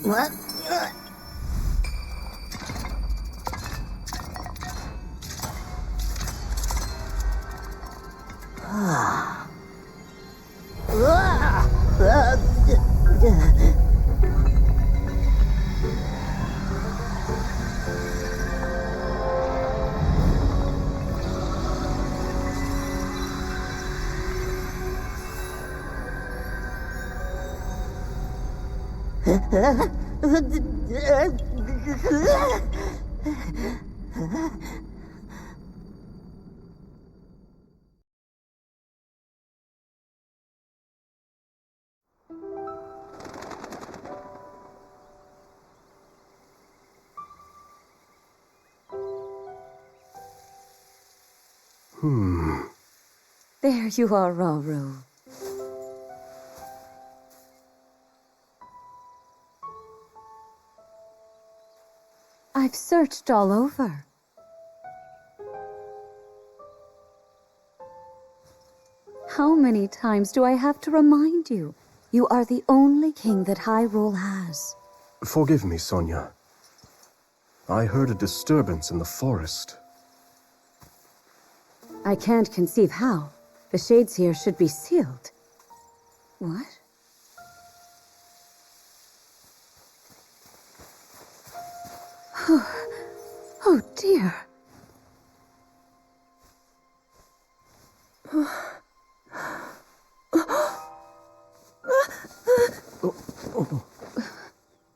What? There you are, Rauru. I've searched all over. How many times do I have to remind you? You are the only king that Hyrule has. Forgive me, Sonia. I heard a disturbance in the forest. I can't conceive how. The shades here should be sealed. What? Oh dear.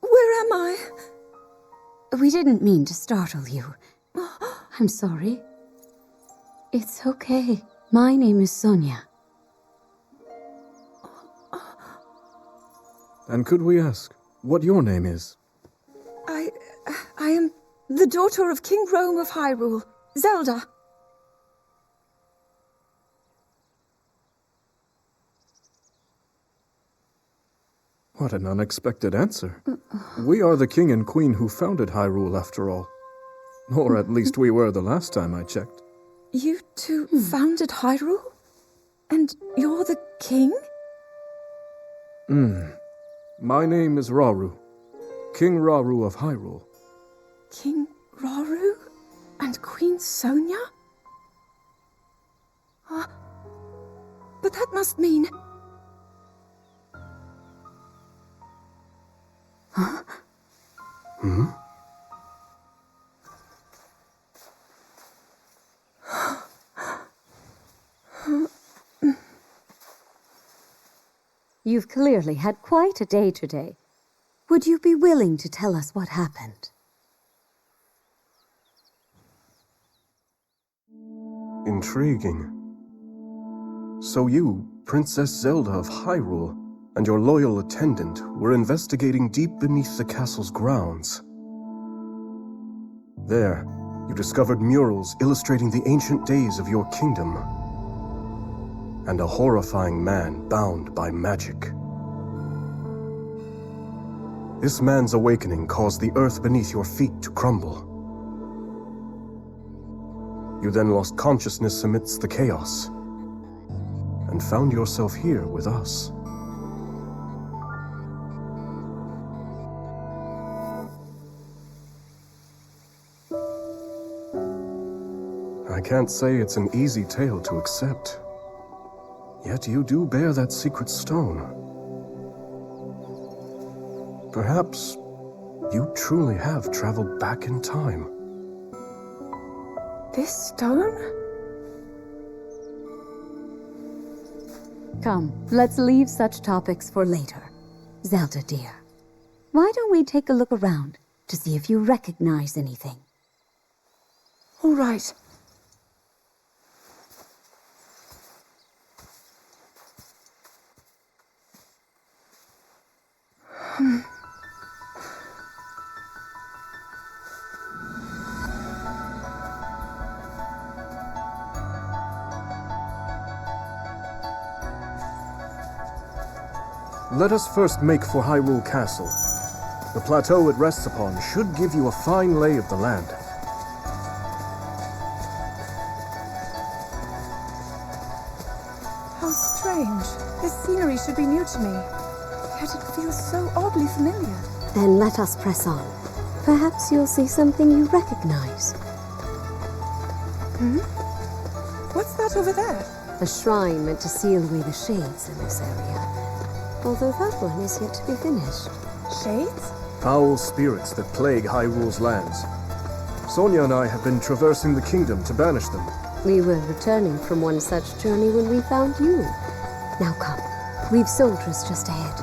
Where am I? We didn't mean to startle you. I'm sorry. It's okay. My name is Sonia. And could we ask what your name is? I am the daughter of King Rome of Hyrule, Zelda. What an unexpected answer. We are the king and queen who founded Hyrule, after all. Or at least we were the last time I checked. You two founded Hyrule? And you're the king? My name is Rauru, King Rauru of Hyrule. King Rauru? And Queen Sonia? But that must mean... You've clearly had quite a day today. Would you be willing to tell us what happened? Intriguing. So you, Princess Zelda of Hyrule, and your loyal attendant were investigating deep beneath the castle's grounds. There, you discovered murals illustrating the ancient days of your kingdom, and a horrifying man bound by magic. This man's awakening caused the earth beneath your feet to crumble. You then lost consciousness amidst the chaos, and found yourself here with us. I can't say it's an easy tale to accept. Yet you do bear that secret stone. Perhaps you truly have traveled back in time. This stone? Come, let's leave such topics for later. Zelda, dear, why don't we take a look around? to see if you recognize anything. All right. Let us first make for Hyrule Castle. The plateau it rests upon should give you a fine lay of the land. How strange. This scenery should be new to me. Yet it feels so oddly familiar. Then let us press on. Perhaps you'll see something you recognize. What's that over there? A shrine meant to seal away the shades in this area. Although that one is yet to be finished. Shades? Foul spirits that plague Hyrule's lands. Sonia and I have been traversing the kingdom to banish them. We were returning from one such journey when we found you. Now come, we've soldiers just ahead.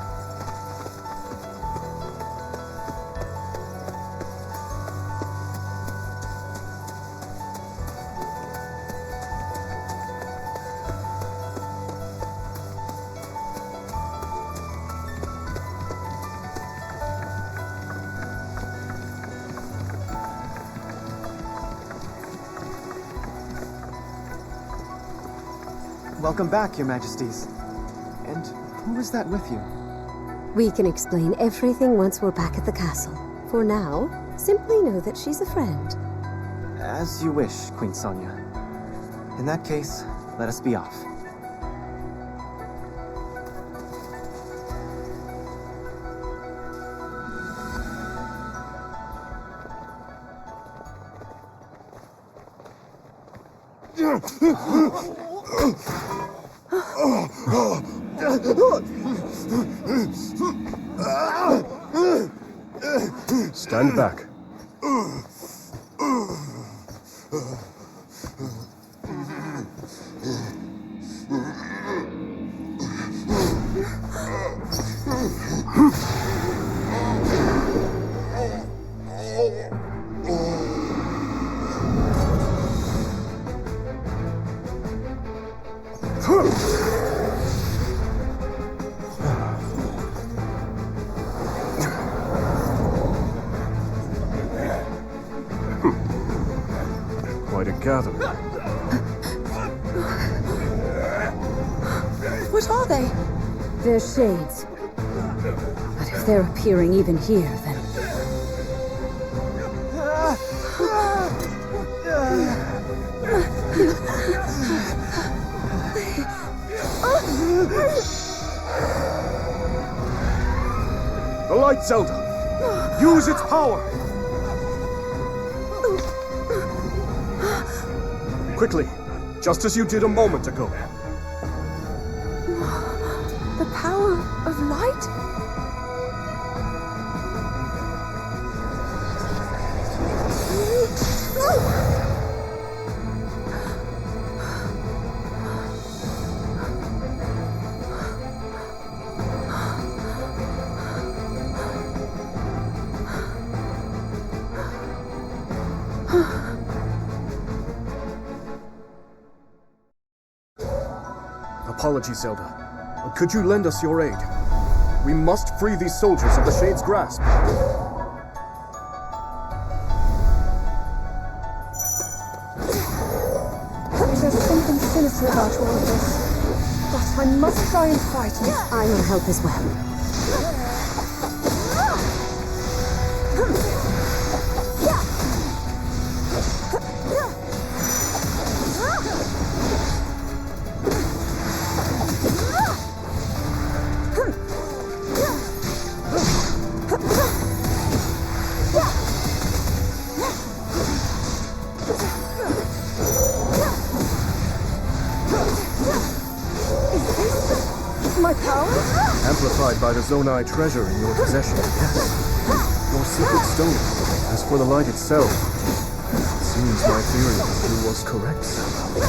Welcome back, Your Majesties. And who is that with you? We can explain everything once we're back at the castle. For now, simply know that she's a friend. As you wish, Queen Sonia. In that case, let us be off. Stand back. Quite a gathering. What are they? They're shades. But if they're appearing even here, then... The Light Zelda! Use its power! Quickly, just as you did a moment ago. The power of light? Apologies, Zelda. Could you lend us your aid? We must free these soldiers of the Shade's grasp. There's something sinister about all of this. But I must try and fight it. I will help as well. My power? Amplified by the Zonai treasure in your possession, yes. Your secret stone. As for the light itself, it seems my theory of you was correct, Zelda.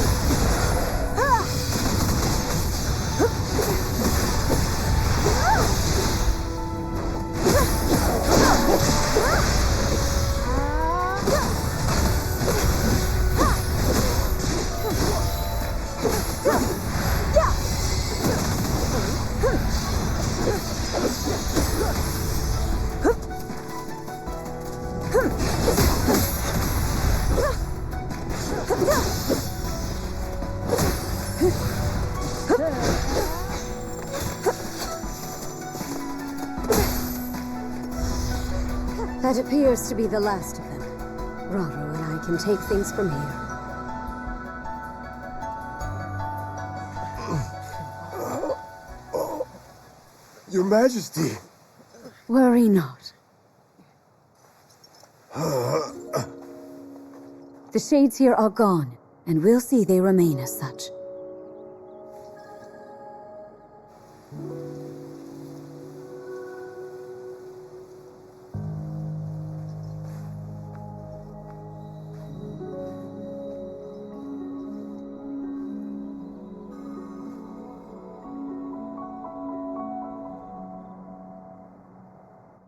That appears to be the last of them. Raro and I can take things from here. Your Majesty! Worry not. The shades here are gone, and we'll see they remain as such.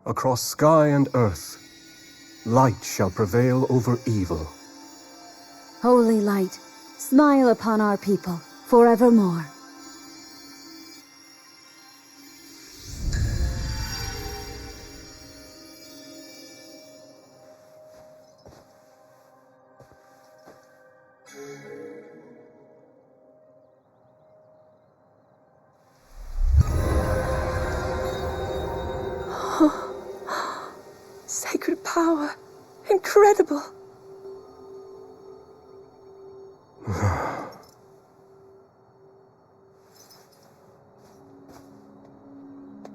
Across sky and earth, light shall prevail over evil. Holy light, smile upon our people forevermore. Sacred power. Incredible.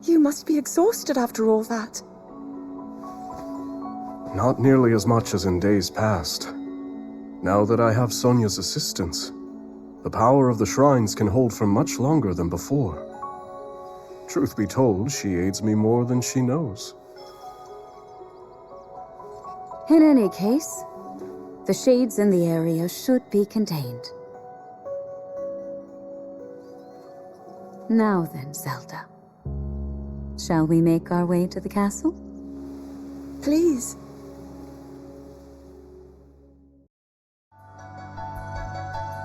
You must be exhausted after all that. Not nearly as much as in days past. Now that I have Sonia's assistance, the power of the shrines can hold for much longer than before. Truth be told, she aids me more than she knows. In any case, the shades in the area should be contained. Now then, Zelda. Shall we make our way to the castle? Please.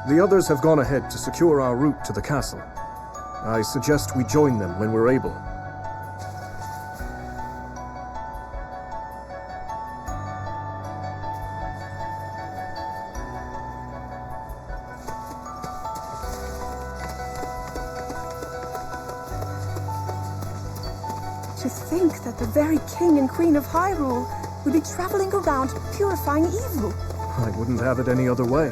The others have gone ahead to secure our route to the castle. I suggest we join them when we're able. To think that the very King and Queen of Hyrule would be traveling around purifying evil. I wouldn't have it any other way.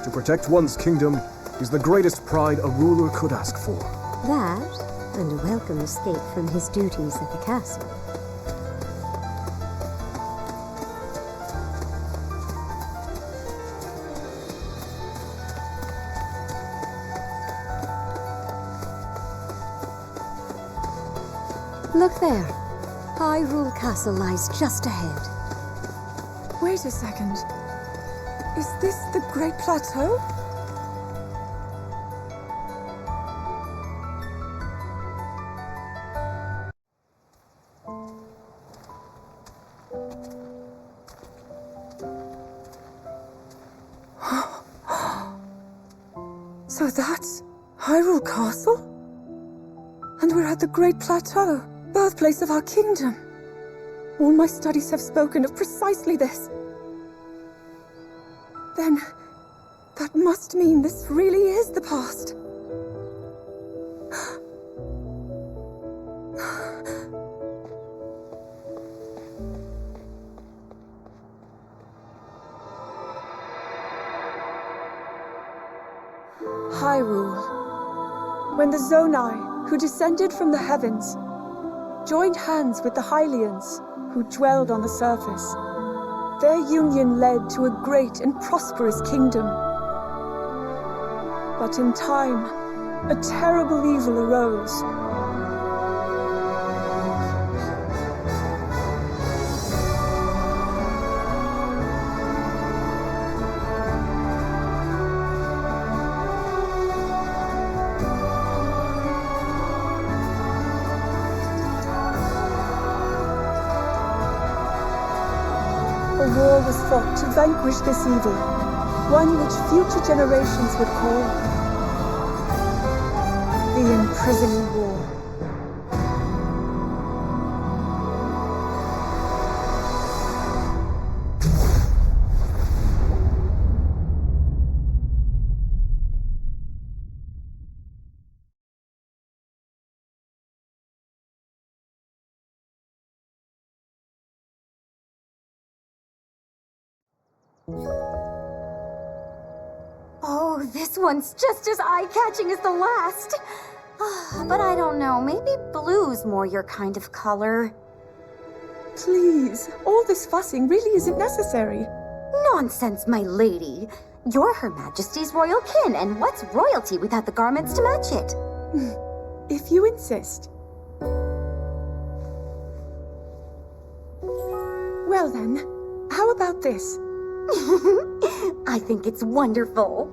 To protect one's kingdom is the greatest pride a ruler could ask for. That, and a welcome escape from his duties at the castle. Look there. Hyrule Castle lies just ahead. Wait a second. Is this the Great Plateau? So that's Hyrule Castle? And we're at the Great Plateau, birthplace of our kingdom. All my studies have spoken of precisely this. Then, that must mean this really is the past. Hyrule. When the Zonai, who descended from the heavens, joined hands with the Hylians, who dwelled on the surface, their union led to a great and prosperous kingdom. But in time, a terrible evil arose. A war was fought to vanquish this evil, one which future generations would call the Imprisoning War. Oh, this one's just as eye-catching as the last. But I don't know, maybe blue's more your kind of color. Please, all this fussing really isn't necessary. Nonsense, my lady. You're Her Majesty's royal kin, and what's royalty without the garments to match it? If you insist. Well then, how about this? I think it's wonderful.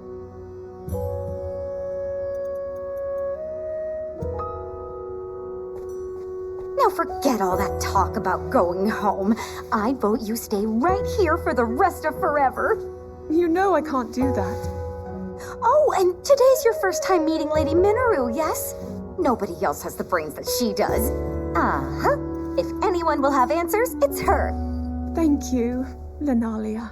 Now forget all that talk about going home. I vote you stay right here for the rest of forever. You know I can't do that. Oh, and today's your first time meeting Lady Minoru, yes? Nobody else has the brains that she does. Uh-huh. If anyone will have answers, it's her. Thank you, Lenalia.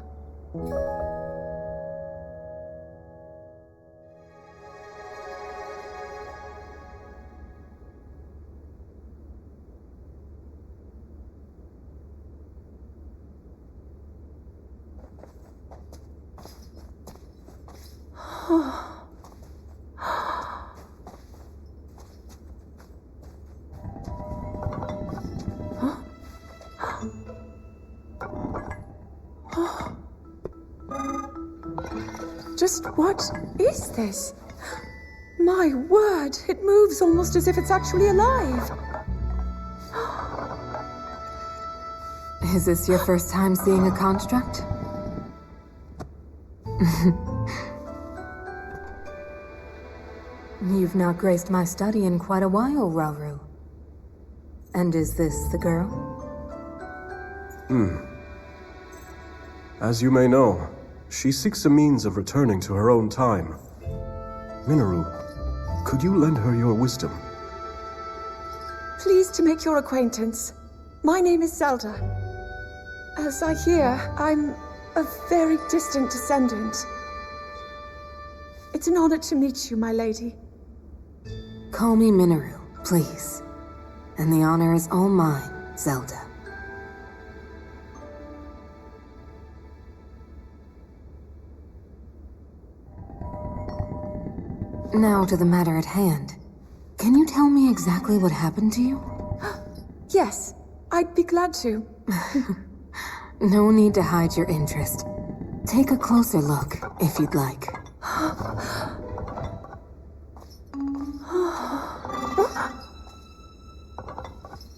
Just what is this? My word, it moves almost as if it's actually alive. Is this your first time seeing a construct? You've not graced my study in quite a while, Rauru. And is this the girl? As you may know, she seeks a means of returning to her own time. Minoru, could you lend her your wisdom? Pleased to make your acquaintance. My name is Zelda. As I hear, I'm a very distant descendant. It's an honor to meet you, my lady. Call me Minoru, please. And the honor is all mine, Zelda. Now to the matter at hand. Can you tell me exactly what happened to you? Yes, I'd be glad to. No need to hide your interest. Take a closer look, if you'd like.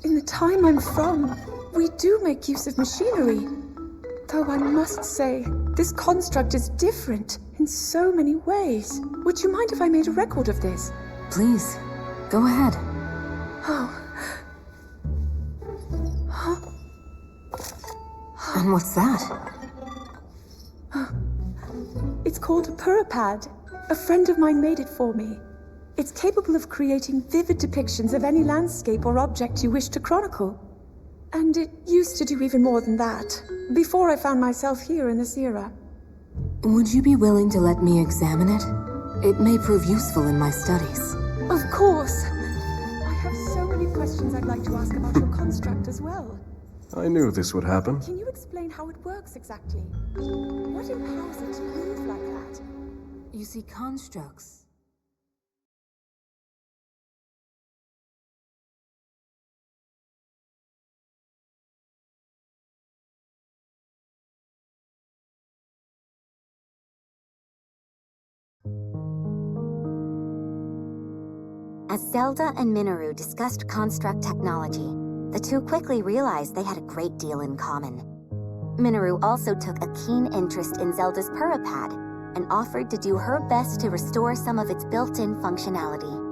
In the time I'm from, we do make use of machinery. Though I must say, this construct is different in so many ways. Would you mind if I made a record of this? Please, go ahead. Oh. And what's that? It's called a Purapad. A friend of mine made it for me. It's capable of creating vivid depictions of any landscape or object you wish to chronicle. And it used to do even more than that, before I found myself here in this era. Would you be willing to let me examine it? It may prove useful in my studies. Of course. I have so many questions I'd like to ask about your construct as well. I knew this would happen. Can you explain how it works exactly? What empowers it to move like that? You see, constructs... As Zelda and Minoru discussed construct technology, the two quickly realized they had a great deal in common. Minoru also took a keen interest in Zelda's Purapad and offered to do her best to restore some of its built-in functionality.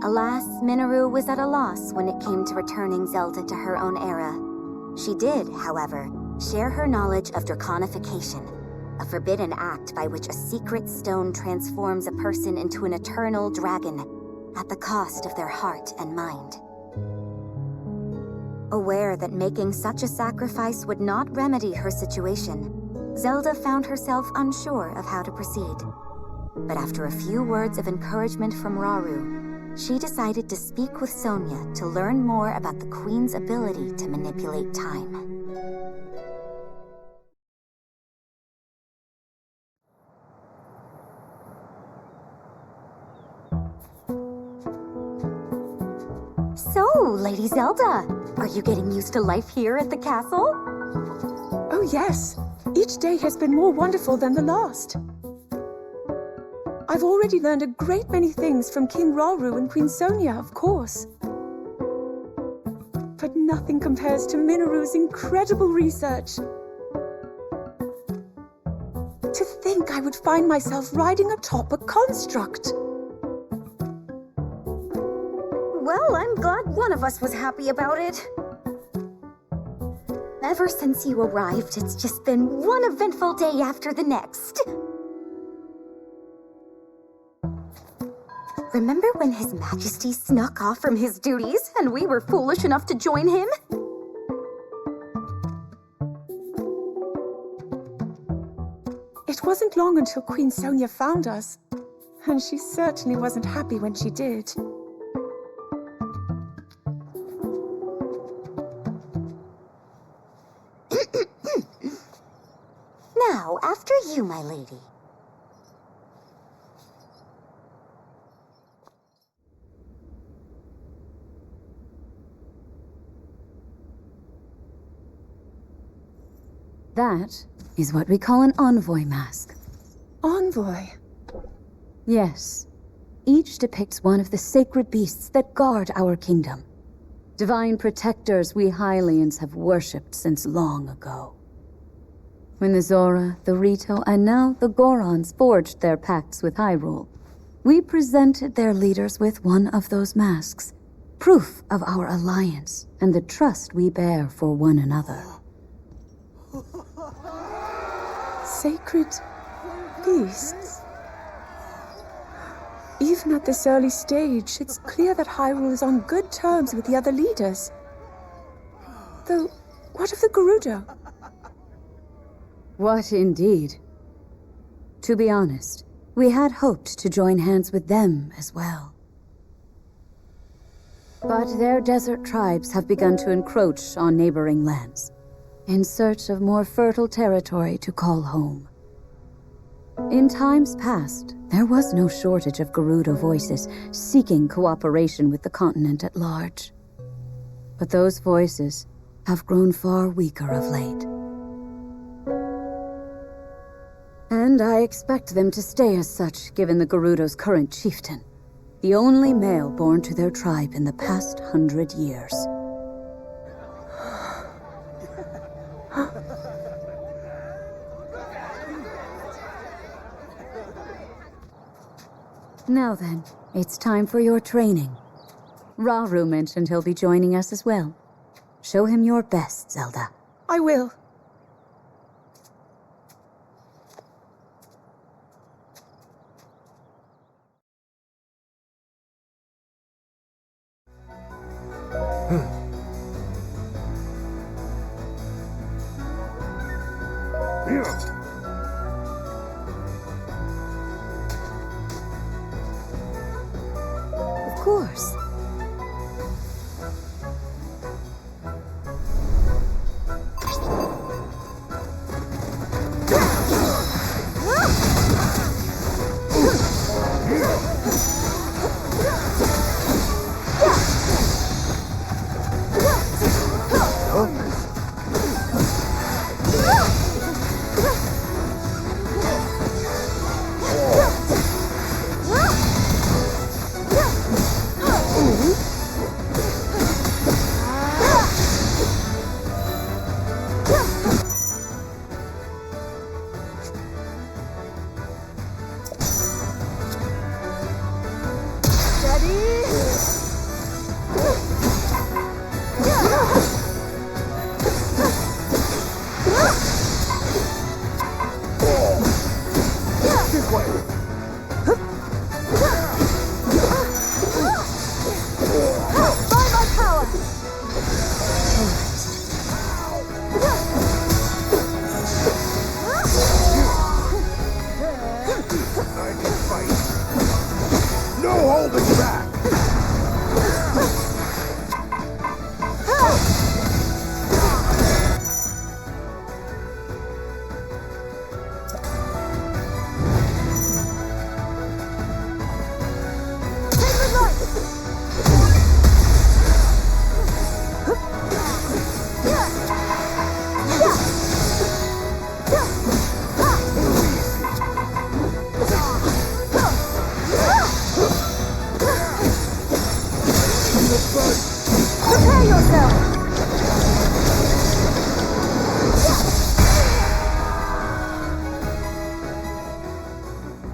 Alas, Minoru was at a loss when it came to returning Zelda to her own era. She did, however, share her knowledge of draconification, a forbidden act by which a secret stone transforms a person into an eternal dragon at the cost of their heart and mind. Aware that making such a sacrifice would not remedy her situation, Zelda found herself unsure of how to proceed. But after a few words of encouragement from Rauru, she decided to speak with Sonia to learn more about the Queen's ability to manipulate time. So, Lady Zelda, are you getting used to life here at the castle? Oh yes, each day has been more wonderful than the last. I've already learned a great many things from King Rauru and Queen Sonia, of course. But nothing compares to Minaru's incredible research. To think I would find myself riding atop a construct. Well, I'm glad one of us was happy about it. Ever since you arrived, it's just been one eventful day after the next. Remember when His Majesty snuck off from his duties and we were foolish enough to join him? It wasn't long until Queen Sonia found us, and she certainly wasn't happy when she did. Now, after you, my lady. That is what we call an envoy mask. Envoy? Yes. Each depicts one of the sacred beasts that guard our kingdom. Divine protectors we Hylians have worshipped since long ago. When the Zora, the Rito, and now the Gorons forged their pacts with Hyrule, we presented their leaders with one of those masks, proof of our alliance and the trust we bear for one another. Sacred beasts? Even at this early stage, it's clear that Hyrule is on good terms with the other leaders. Though, what of the Gerudo? What indeed? To be honest, we had hoped to join hands with them as well. But their desert tribes have begun to encroach on neighboring lands, in search of more fertile territory to call home. In times past, there was no shortage of Gerudo voices seeking cooperation with the continent at large. But those voices have grown far weaker of late. And I expect them to stay as such, given the Gerudo's current chieftain, the only male born to their tribe in the past 100 years. Now then, it's time for your training. Rauru mentioned he'll be joining us as well. Show him your best, Zelda. I will. Of course.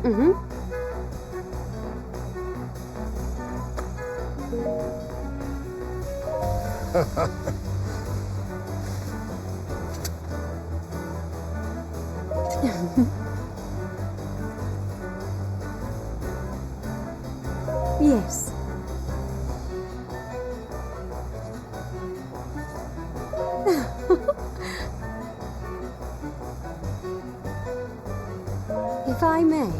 Yes. If I may.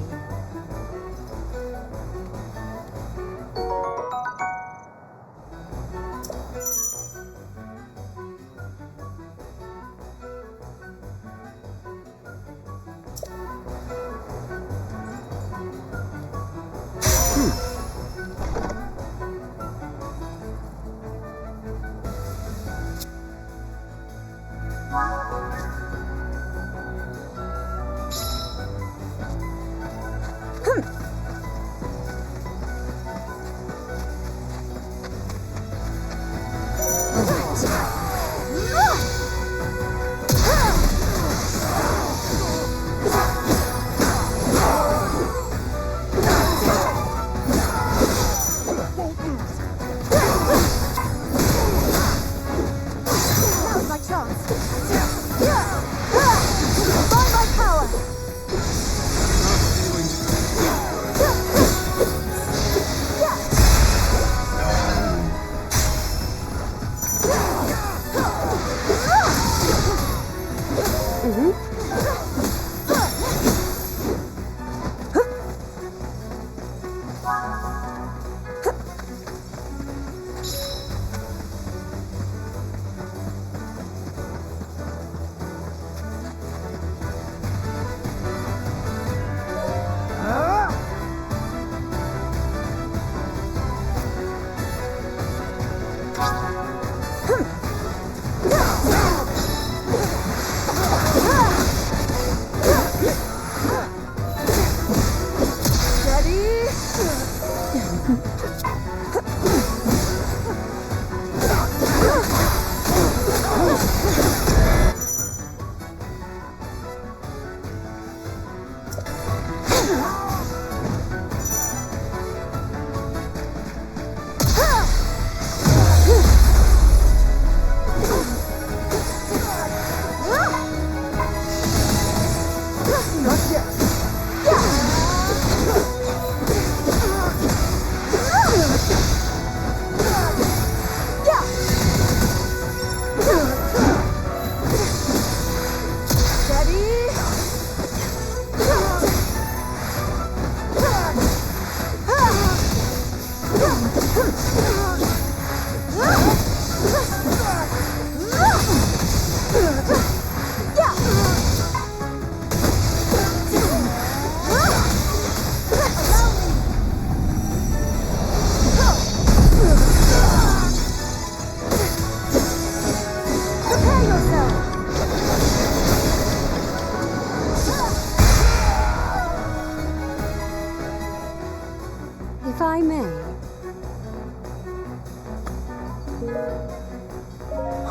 If I may.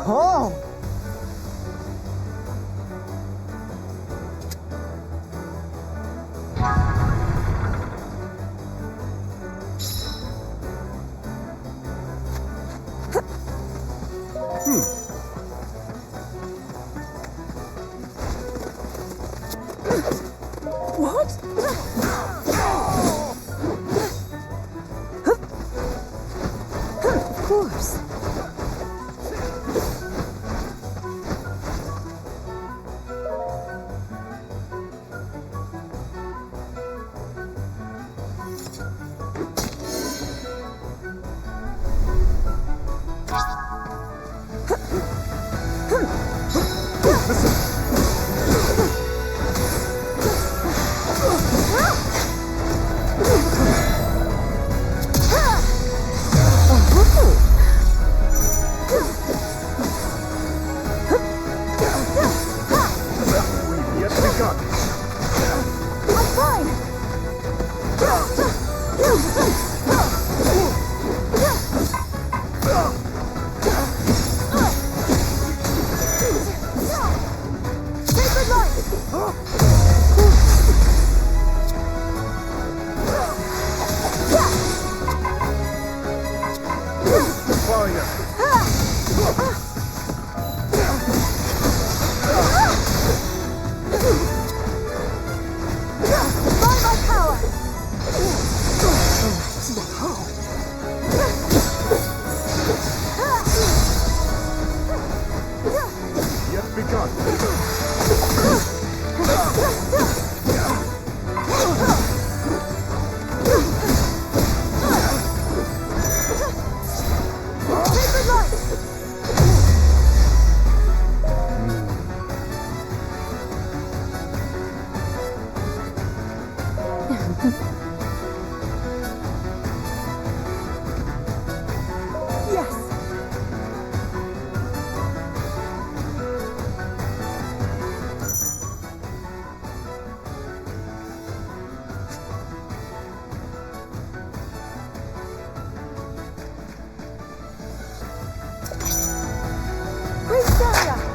Oh! What? Of course. We've yet begun. I'm fine! Sacred light!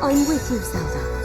I'm with you, Zelda.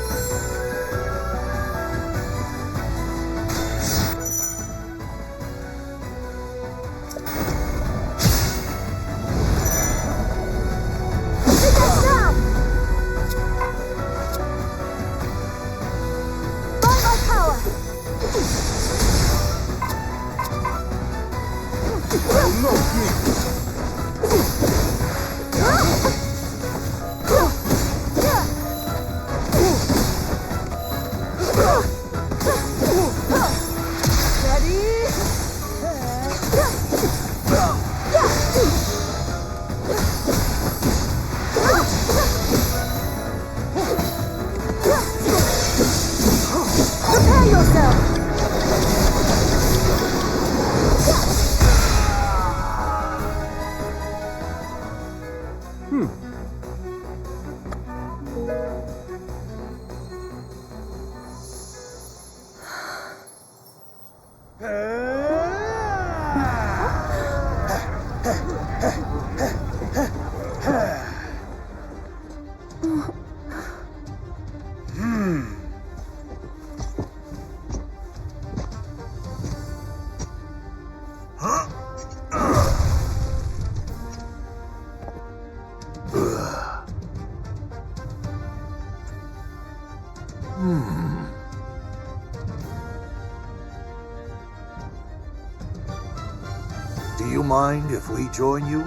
Do you mind if we join you?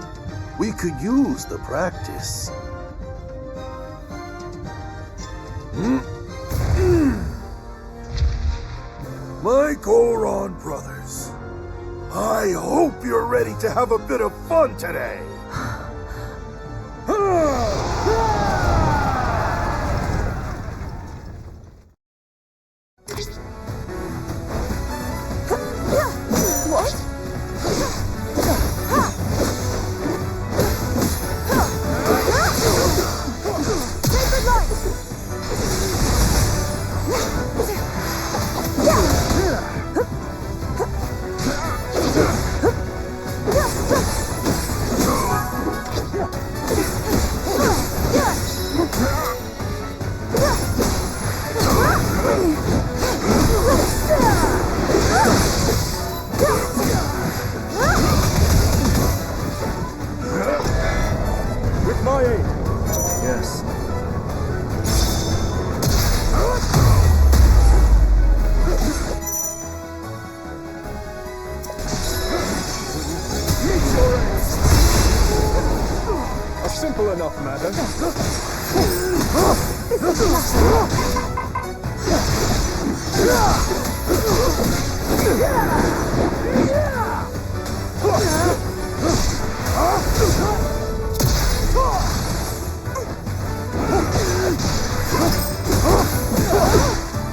We could use the practice. My Goron brothers, I hope you're ready to have a bit of fun today. Simple enough matter.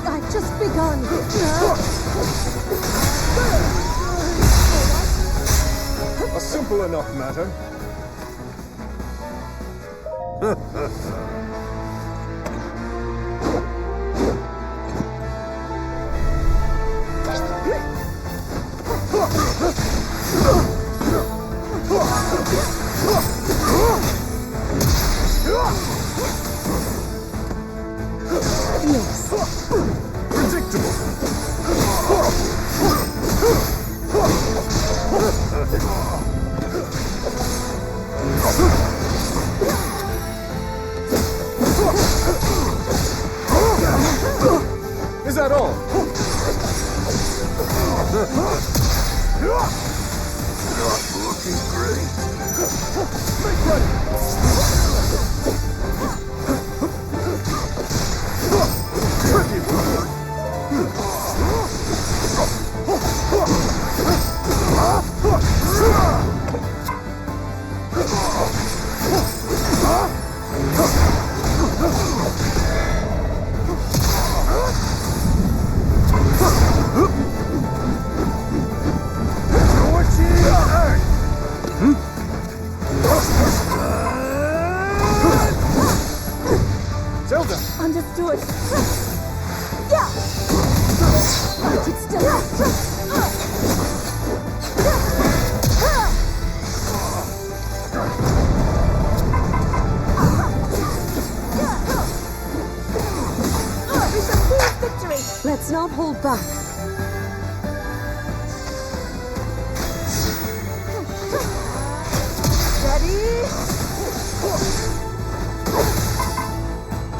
I've just begun. A simple enough matter. Is that all? Not looking great. Make ready! What you earn? Let's not hold back. Ready?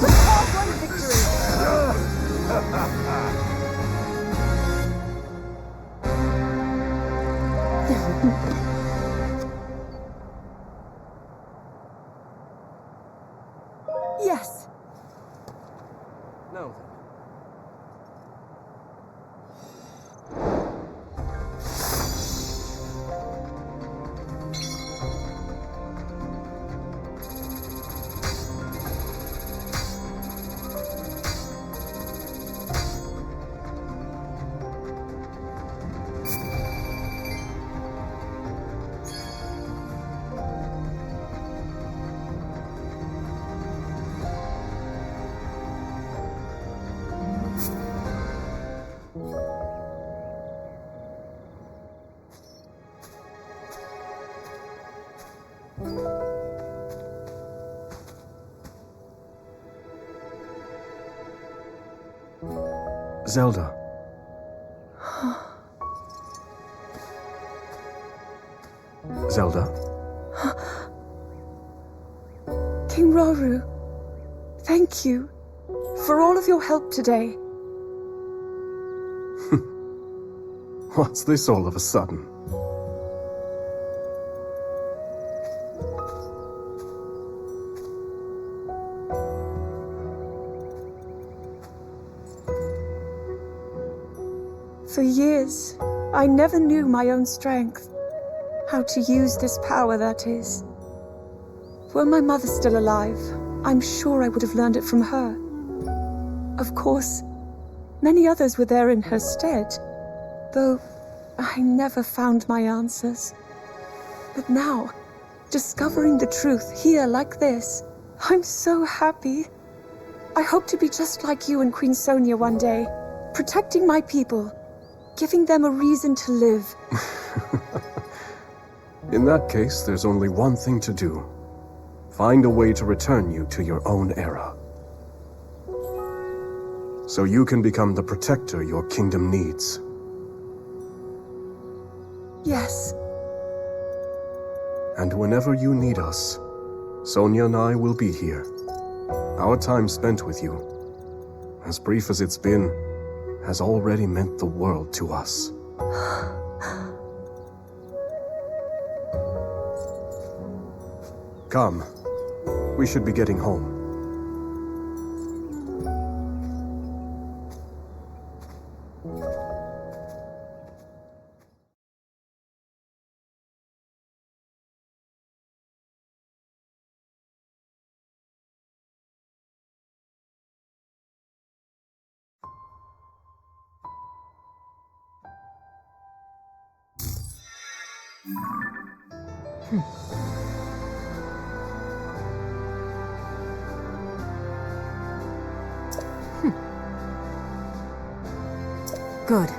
Hard-won victory! Yes. Now then. Zelda. Zelda? King Rauru, thank you for all of your help today. What's this all of a sudden? For years, I never knew my own strength, how to use this power that is. Were my mother still alive, I'm sure I would have learned it from her. Of course, many others were there in her stead, though I never found my answers. But now, discovering the truth here like this, I'm so happy. I hope to be just like you and Queen Sonia one day, protecting my people, giving them a reason to live. In that case, there's only one thing to do. Find a way to return you to your own era. So you can become the protector your kingdom needs. Yes. And whenever you need us, Sonia and I will be here. Our time spent with you, as brief as it's been, has already meant the world to us. Come. We should be getting home. Good.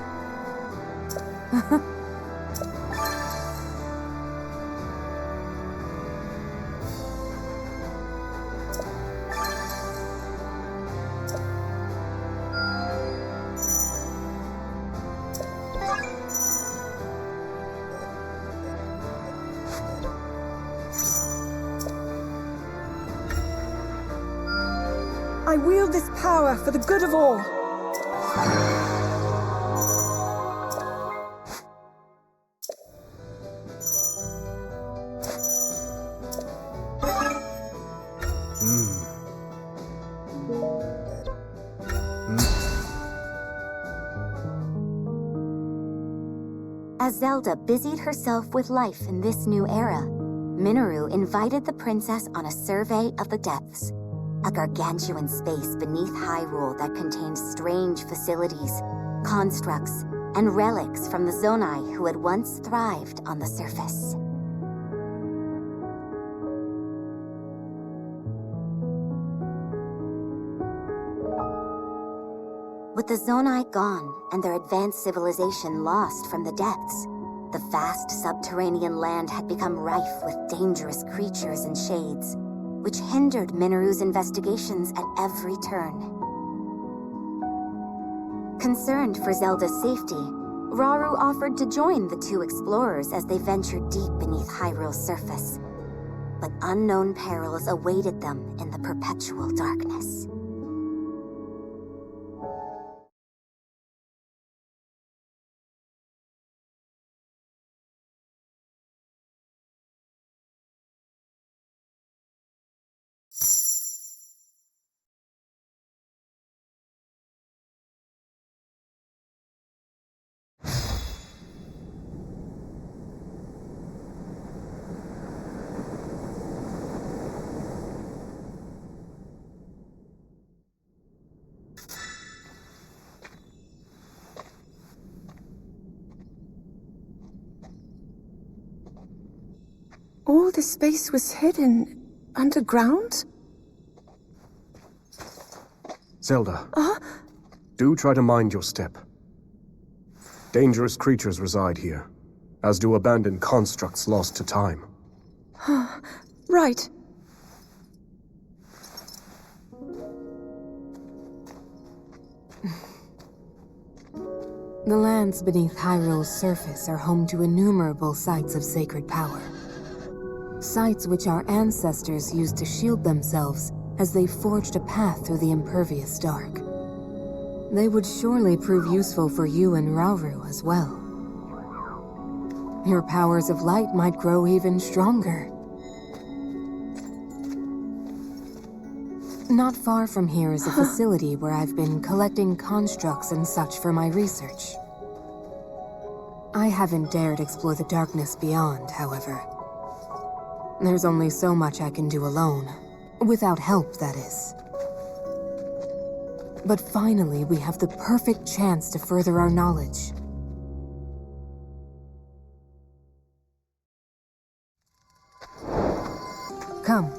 I wield this power for the good of all. As Zelda busied herself with life in this new era, Minoru invited the princess on a survey of the depths, a gargantuan space beneath Hyrule that contained strange facilities, constructs, and relics from the Zonai who had once thrived on the surface. With the Zonai gone and their advanced civilization lost from the depths, the vast subterranean land had become rife with dangerous creatures and shades, which hindered Minoru's investigations at every turn. Concerned for Zelda's safety, Rauru offered to join the two explorers as they ventured deep beneath Hyrule's surface. But unknown perils awaited them in the perpetual darkness. All this space was hidden underground? Zelda. Do try to mind your step. Dangerous creatures reside here, as do abandoned constructs lost to time. Right. The lands beneath Hyrule's surface are home to innumerable sites of sacred power. Sites which our ancestors used to shield themselves as they forged a path through the impervious dark. They would surely prove useful for you and Rauru as well. Your powers of light might grow even stronger. Not far from here is a facility where I've been collecting constructs and such for my research. I haven't dared explore the darkness beyond, however. There's only so much I can do alone. Without help, that is. But finally, we have the perfect chance to further our knowledge. Come,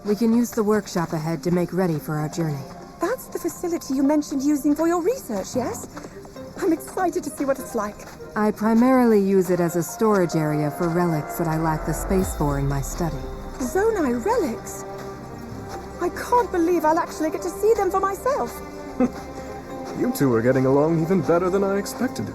we can use the workshop ahead to make ready for our journey. That's the facility you mentioned using for your research, yes? I'm excited to see what it's like. I primarily use it as a storage area for relics that I lack the space for in my study. Zonai relics? I can't believe I'll actually get to see them for myself. You two are getting along even better than I expected.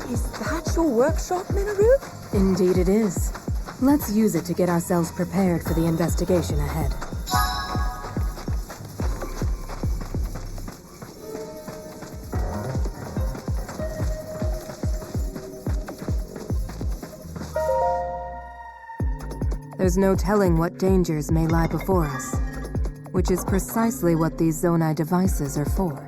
Is that your workshop, Minoru? Indeed it is. Let's use it to get ourselves prepared for the investigation ahead. There's no telling what dangers may lie before us, which is precisely what these Zonai devices are for.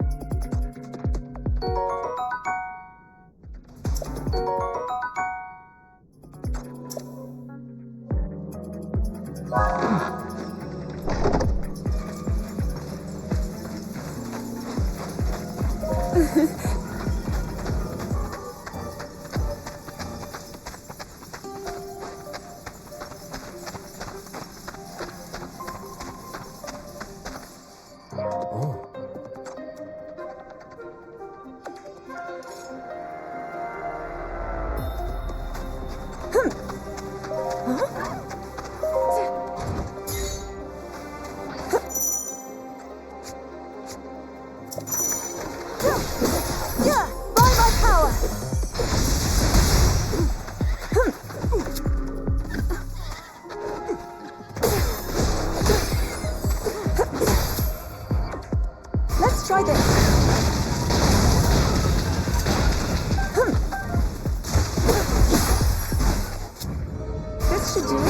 Let's try this. This should do it.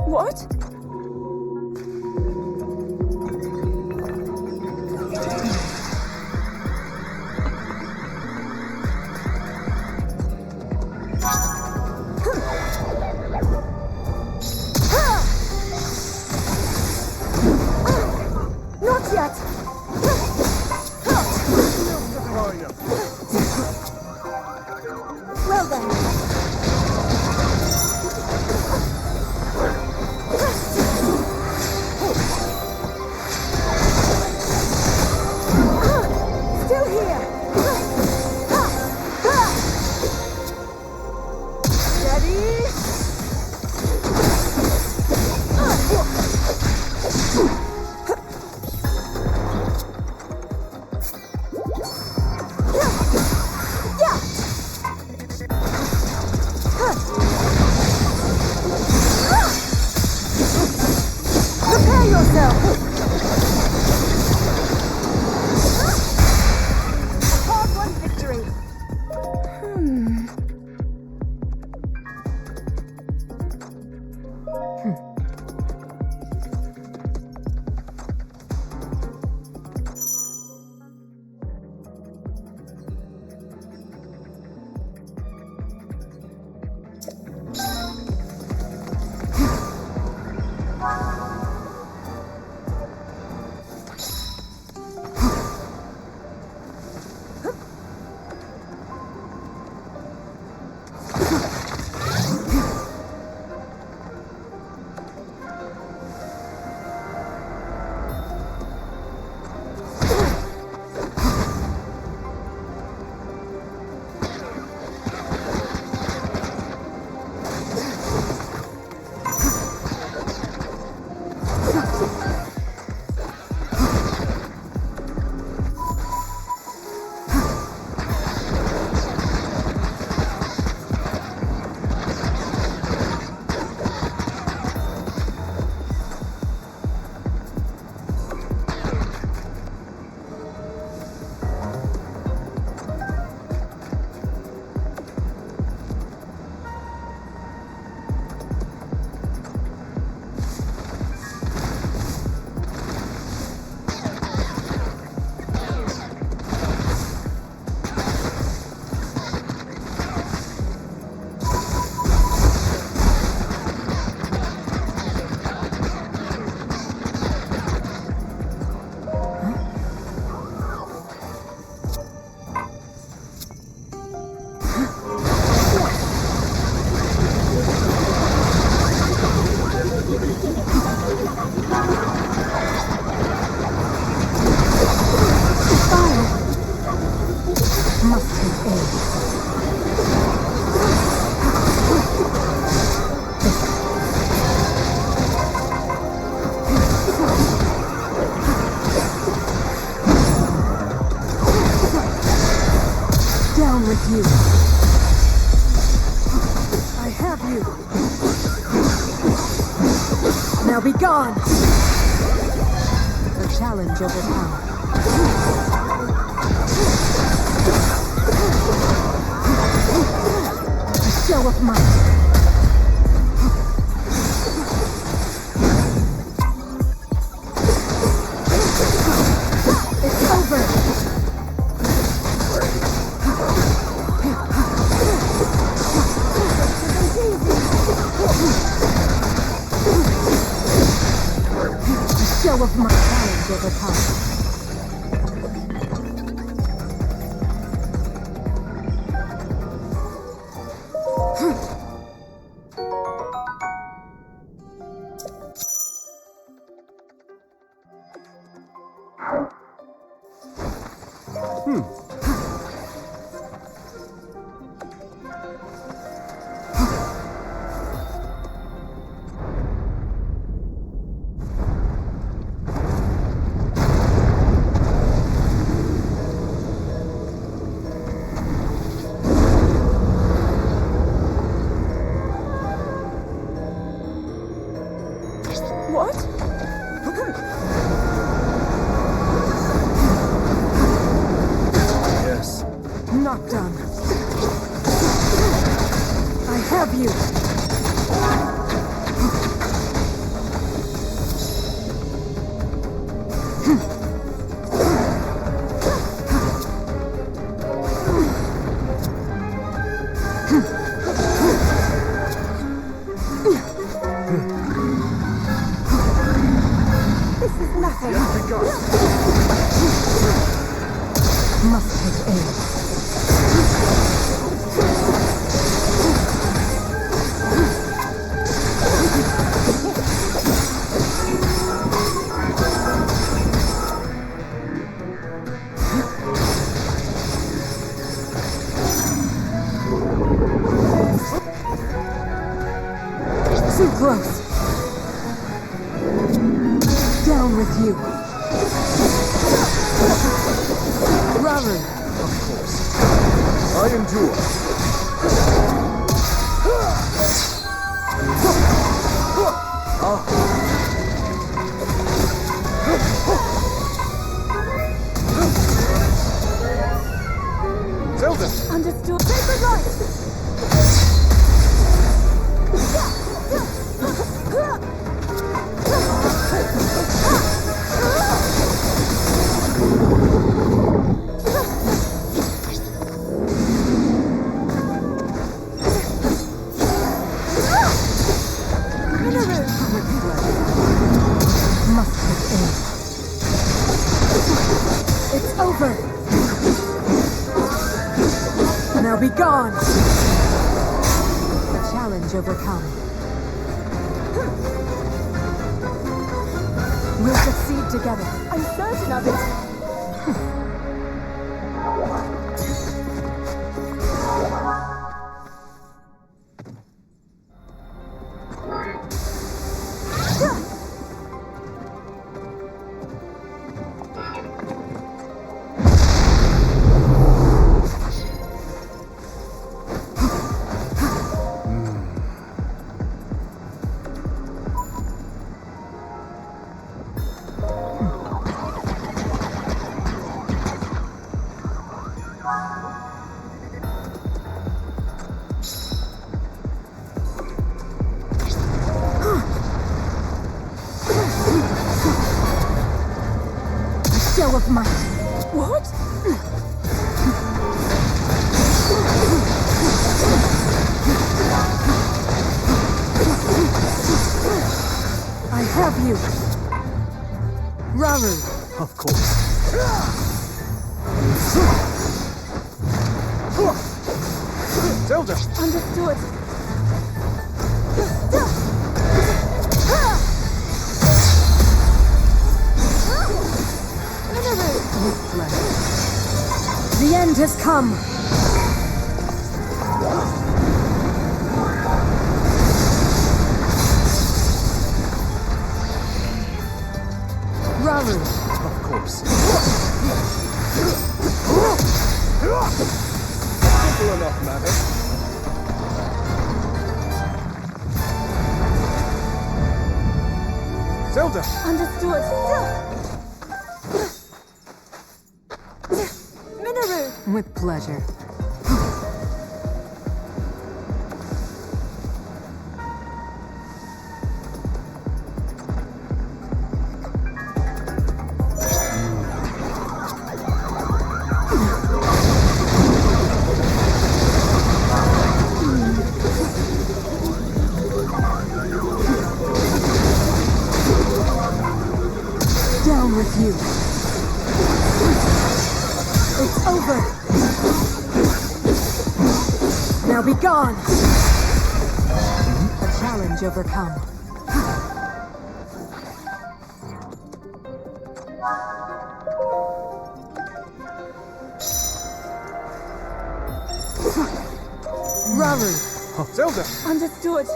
What? Not yet. Well then. Still here! Steady! Prepare yourself! Hard-won victory! with you. I have you. Now be gone. The challenge overpowered. A show of might. Of my challenge overpowered. What? Yes. Not done. I have you. Nothing. Must take aim. close. Down with you. Raru. Of course. I endure. Zelda! Understood. Sacred light! Must take aim. It's over. Now be gone. A challenge overcome. We'll succeed together. I'm certain of it. Show of might. What? I have you. Raru. Of course. Zelda! Understood. The end has come. Raru. Of course. Simple enough, matter. Zelda! Understood. Minoru! With pleasure. Down with you. It's over. Now be gone. A challenge overcome. Raru. Zelda! Understood.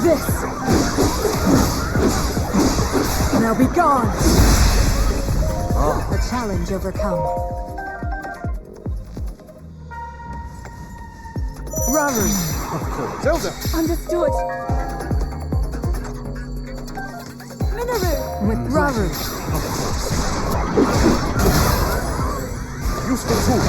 this! Now be gone! A challenge overcome. Raru! Of course. Zelda! Understood. Minoru! With Raru! Useful tool!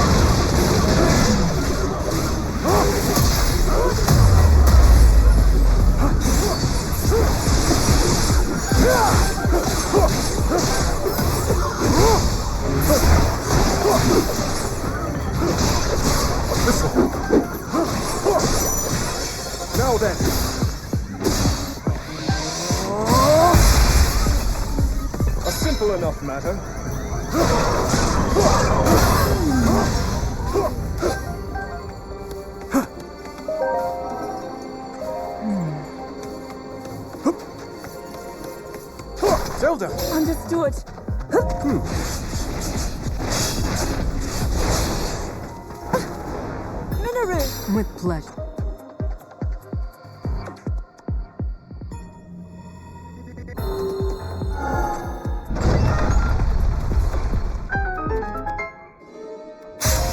Listen! Now then! A simple enough matter. Zelda! Understood. Minoru! With pleasure.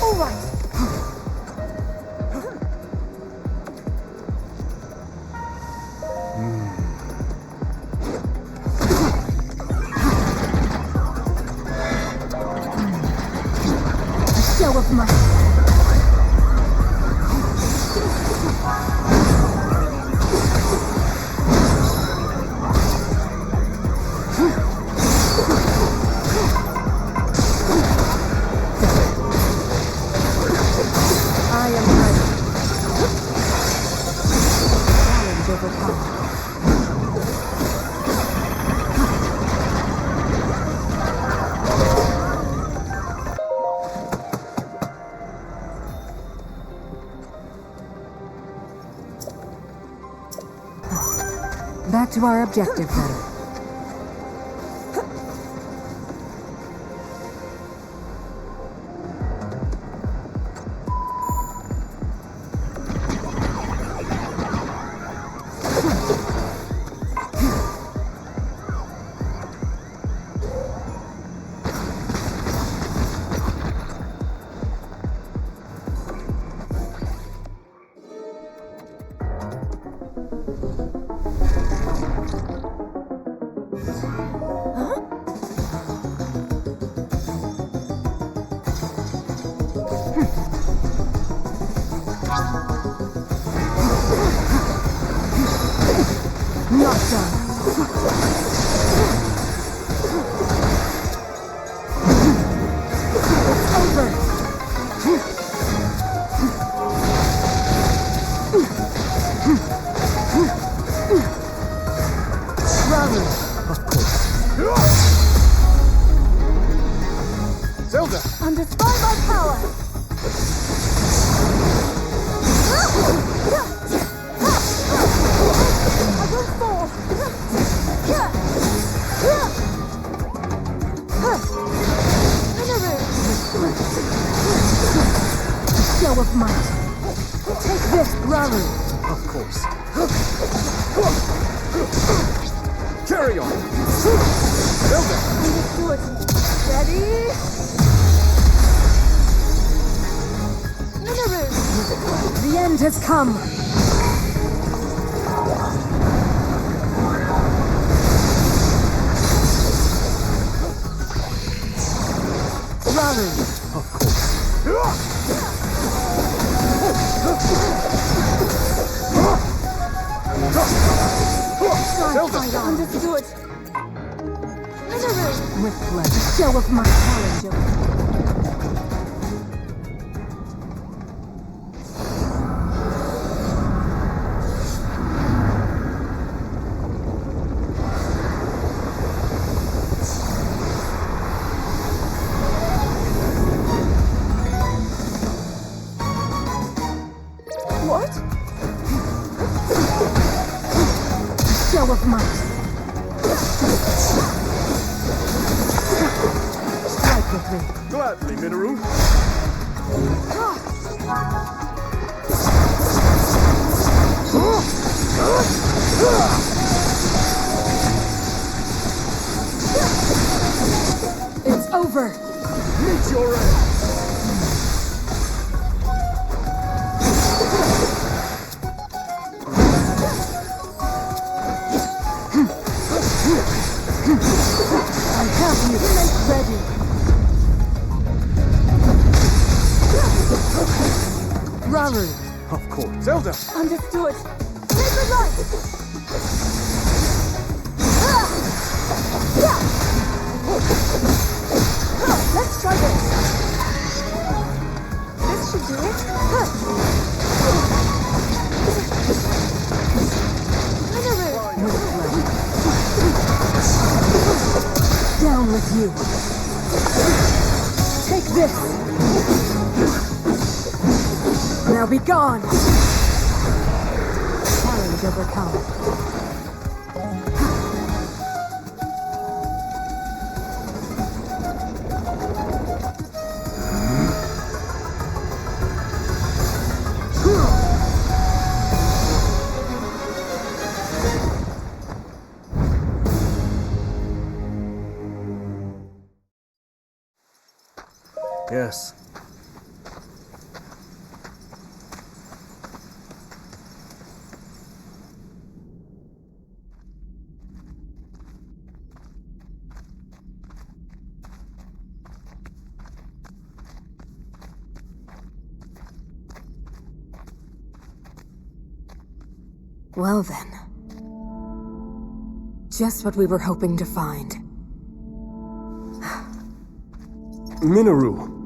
All right. Show of might. I am ready. Challenge overcome. Back to our objective then. Not done. It's over. Raru. Of course. Zelda! Understand my power. I will fall. Minoru! Show of might. Take this, Raru. Of course. Carry on! Zelda! Understood. Ready? Minoru! The end has come. Raru. Of course. Zelda! Understood. Minoru! With pleasure. Show of my challenge overcome. What? Show of might. Strike with me. Gladly, Minoru. Haru. Of course. Zelda! Understood. Sacred light! Let's try this. This should do it. Down with you. Take this. Now be gone. Challenge overcome. Yes. Well then. Just what we were hoping to find. Minoru!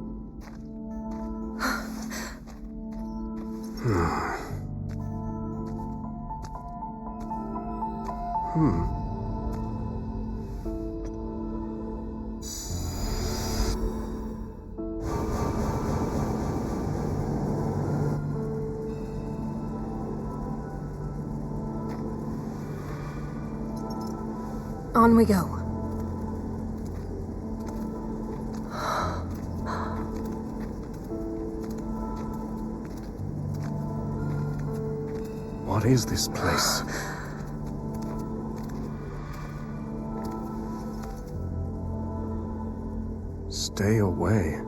On we go. What is this place? Stay away.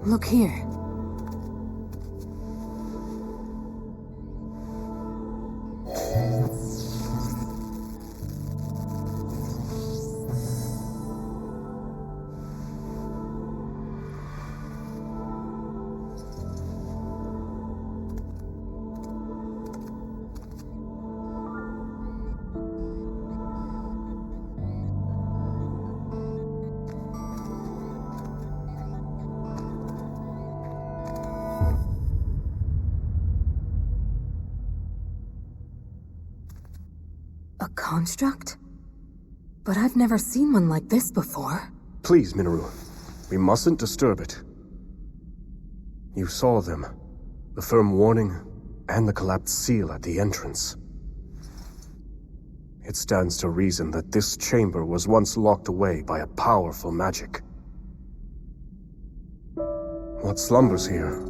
Look here. A construct? But I've never seen one like this before. Please, Minoru. We mustn't disturb it. You saw them. The firm warning, and the collapsed seal at the entrance. It stands to reason that this chamber was once locked away by a powerful magic. What slumbers here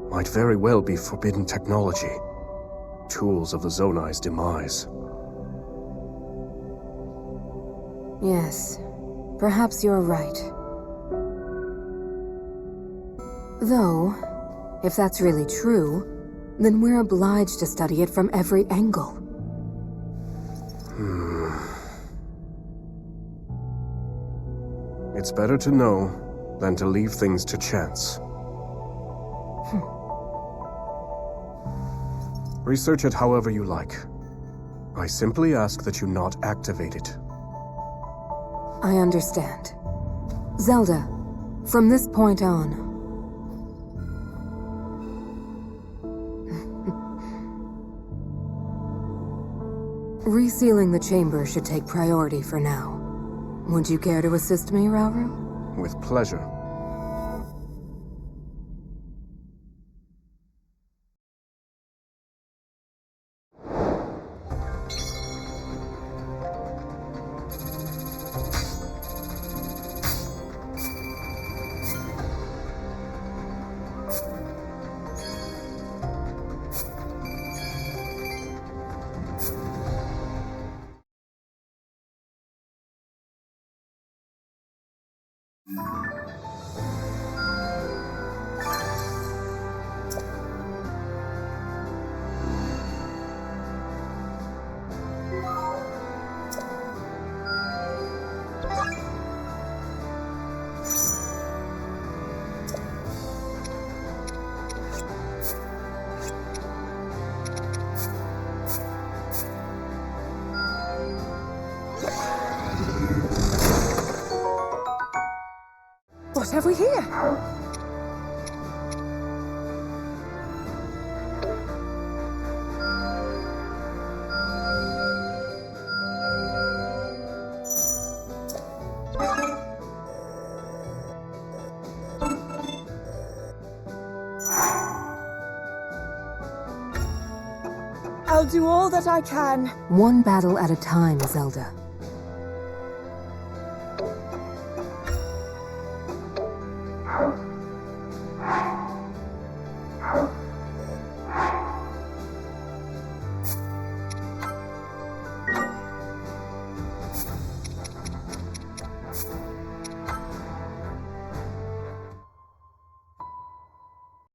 might very well be forbidden technology. Tools of the Zonai's demise. Yes, perhaps you're right. Though, if that's really true, then we're obliged to study it from every angle. It's better to know than to leave things to chance. Research it however you like. I simply ask that you not activate it. I understand. Zelda, from this point on... Resealing the chamber should take priority for now. Would you care to assist me, Rauru? With pleasure. What have we here? I'll do all that I can. One battle at a time, Zelda.